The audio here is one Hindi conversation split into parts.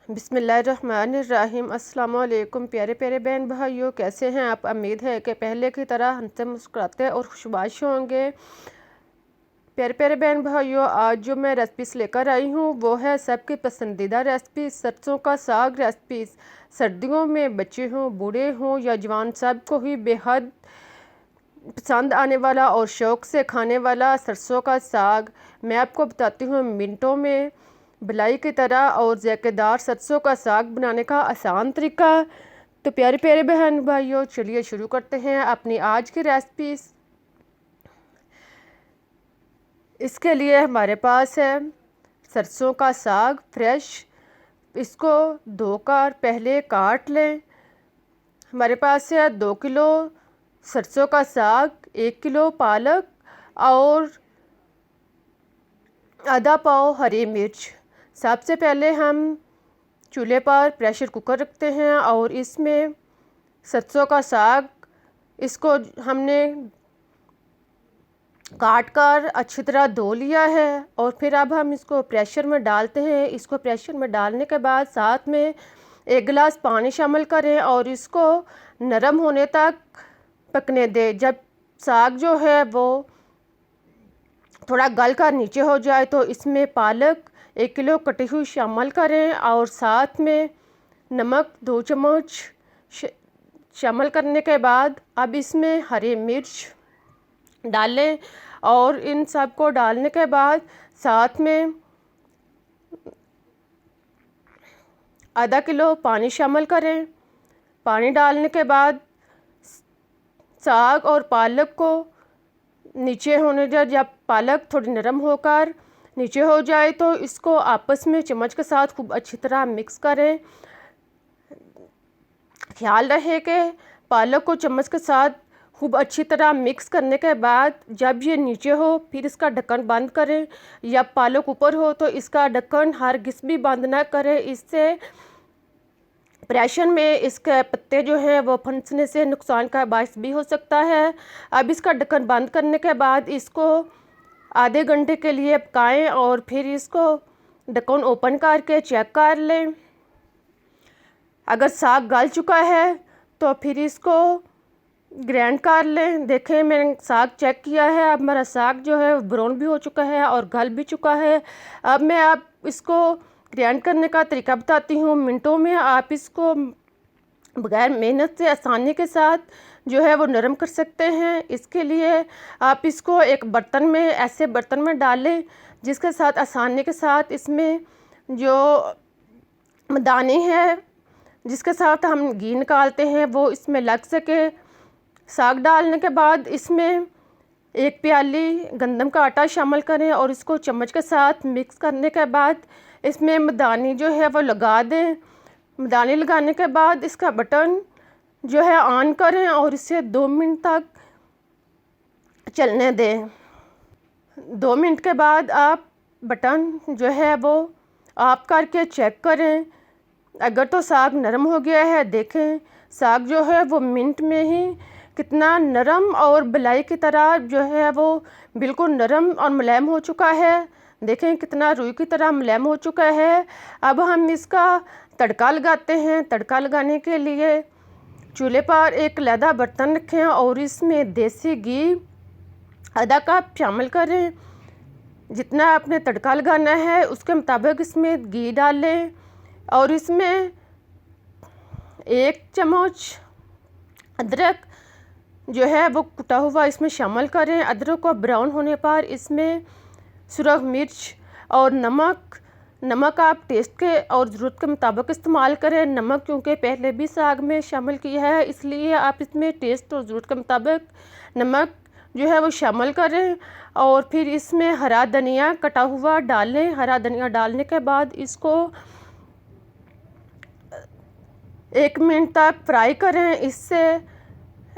बिस्मिल्लाहिर्रहमानिर्रहीम। अस्सलाम वालेकुम प्यारे प्यारे बहन भाइयों, कैसे हैं आप? उम्मीद है कि पहले की तरह हमसे मुस्कुराते और खुशबाश होंगे। प्यारे प्यारे बहन भाइयों, आज जो मैं रेसिपीस लेकर आई हूँ वो है सबकी पसंदीदा रेसिपी, सरसों का साग रेसिपी। सर्दियों में बच्चे हों, बूढ़े हों या जवान, सबको ही बेहद पसंद आने वाला और शौक़ से खाने वाला सरसों का साग। मैं आपको बताती हूँ मिनटों में बिलाई की तरह और ज़ायकेदार सरसों का साग बनाने का आसान तरीका। तो प्यारे प्यारे बहन भाइयों, चलिए शुरू करते हैं अपनी आज की रेसिपी। इसके लिए हमारे पास है सरसों का साग फ्रेश। इसको धोकर पहले काट लें। हमारे पास है 2 किलो सरसों का साग, 1 किलो पालक और आधा पाव हरी मिर्च। सबसे पहले हम चूल्हे पर प्रेशर कुकर रखते हैं और इसमें सरसों का साग, इसको हमने काट कर अच्छी तरह धो लिया है और फिर अब हम इसको प्रेशर में डालते हैं। इसको प्रेशर में डालने के बाद साथ में 1 गिलास पानी शामिल करें और इसको नरम होने तक पकने दें। जब साग जो है वो थोड़ा गल कर नीचे हो जाए तो इसमें पालक 1 किलो कटी हुई शामिल करें और साथ में नमक 2 चम्मच शामिल करने के बाद अब इसमें हरी मिर्च डालें और इन सब को डालने के बाद साथ में आधा किलो पानी शामिल करें। पानी डालने के बाद साग और पालक को नीचे होने दें। जब पालक थोड़ी नरम होकर नीचे हो जाए तो इसको आपस में चम्मच के साथ खूब अच्छी तरह मिक्स करें। ख्याल रहे कि पालक को चम्मच के साथ खूब अच्छी तरह मिक्स करने के बाद जब ये नीचे हो फिर इसका ढक्कन बंद करें, या पालक ऊपर हो तो इसका ढक्कन हरगिज़ भी बंद ना करें। इससे प्रेशर में इसके पत्ते जो हैं वो फंसने से नुकसान का बायस भी हो सकता है। अब इसका ढक्कन बंद करने के बाद इसको आधे घंटे के लिए पकाएं और फिर इसको ढक्कन ओपन करके चेक कर लें। अगर साग गल चुका है तो फिर इसको ग्राइंड कर लें। देखें, मैंने साग चेक किया है, अब मेरा साग जो है ब्राउन भी हो चुका है और गल भी चुका है। अब मैं आप इसको ग्राइंड करने का तरीका बताती हूँ। मिनटों में आप इसको बगैर मेहनत से आसानी के साथ जो है वो नरम कर सकते हैं। इसके लिए आप इसको एक बर्तन में, ऐसे बर्तन में डालें जिसके साथ आसानी के साथ इसमें जो दाने हैं जिसके साथ हम घी निकालते हैं वो इसमें लग सके। साग डालने के बाद इसमें 1 प्याली गंदम का आटा शामिल करें और इसको चम्मच के साथ मिक्स करने के बाद इसमें मदानी जो है वो लगा दें। मदानी लगाने के बाद इसका बटन जो है ऑन करें और इसे 2 मिनट तक चलने दें। 2 मिनट के बाद आप बटन जो है वो ऑफ करके चेक करें। अगर तो साग नरम हो गया है, देखें साग जो है वो मिनट में ही कितना नरम और बिलाई की तरह जो है वो बिल्कुल नरम और मुलायम हो चुका है। देखें कितना रुई की तरह मुलायम हो चुका है। अब हम इसका तड़का लगाते हैं। तड़का लगाने के लिए चूल्हे पर एक लैदा बर्तन रखें और इसमें देसी घी आधा कप शामिल करें। जितना आपने तड़का लगाना है उसके मुताबिक इसमें घी डालें और इसमें 1 चम्मच अदरक जो है वो कुटा हुआ इसमें शामिल करें। अदरक को ब्राउन होने पर इसमें सुरख मिर्च और नमक आप टेस्ट के और ज़रूरत के मुताबिक इस्तेमाल करें। नमक क्योंकि पहले भी साग में शामिल किया है, इसलिए आप इसमें टेस्ट और ज़रूरत के मुताबिक नमक जो है वो शामिल करें। और फिर इसमें हरा धनिया कटा हुआ डालें। हरा धनिया डालने के बाद इसको 1 मिनट तक फ्राई करें। इससे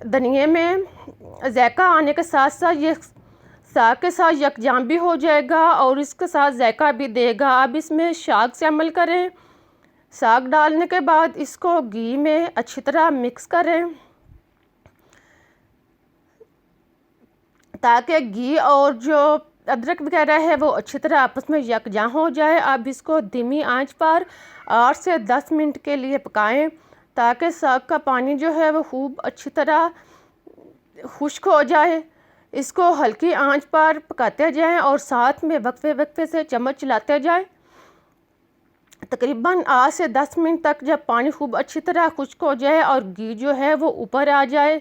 धनिए में जायका आने के साथ साथ ये साग के साथ यकजान भी हो जाएगा और इसके साथ जायका भी देगा। अब इसमें साग शामिल करें। साग डालने के बाद इसको घी में अच्छी तरह मिक्स करें ताकि घी और जो अदरक वगैरह है वो अच्छी तरह आपस में यकजां हो जाए। अब इसको धीमी आंच पर 8 से 10 मिनट के लिए पकाएं ताकि साग का पानी जो है वो खूब अच्छी तरह खुश्क हो जाए। इसको हल्की आंच पर पकाते जाएं और साथ में वक्फे वक्फे से चम्मच चलाते जाएं। तकरीबन 8 से 10 मिनट तक जब पानी खूब अच्छी तरह खुश्क हो जाए और घी जो है वो ऊपर आ जाए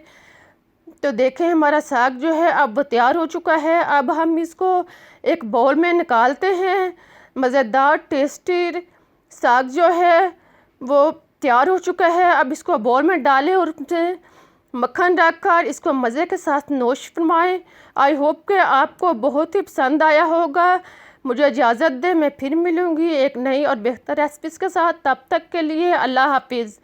तो देखें हमारा साग जो है अब तैयार हो चुका है। अब हम इसको एक बाउल में निकालते हैं। मज़ेदार टेस्टी साग जो है वो तैयार हो चुका है। अब इसको बाउल में डालें और उसमें मक्खन रखकर इसको मज़े के साथ नोश फरमाएं। आई होप कि आपको बहुत ही पसंद आया होगा। मुझे इजाज़त दें, मैं फिर मिलूँगी एक नई और बेहतर रेसिपीज़ के साथ। तब तक के लिए अल्लाह हाफिज़।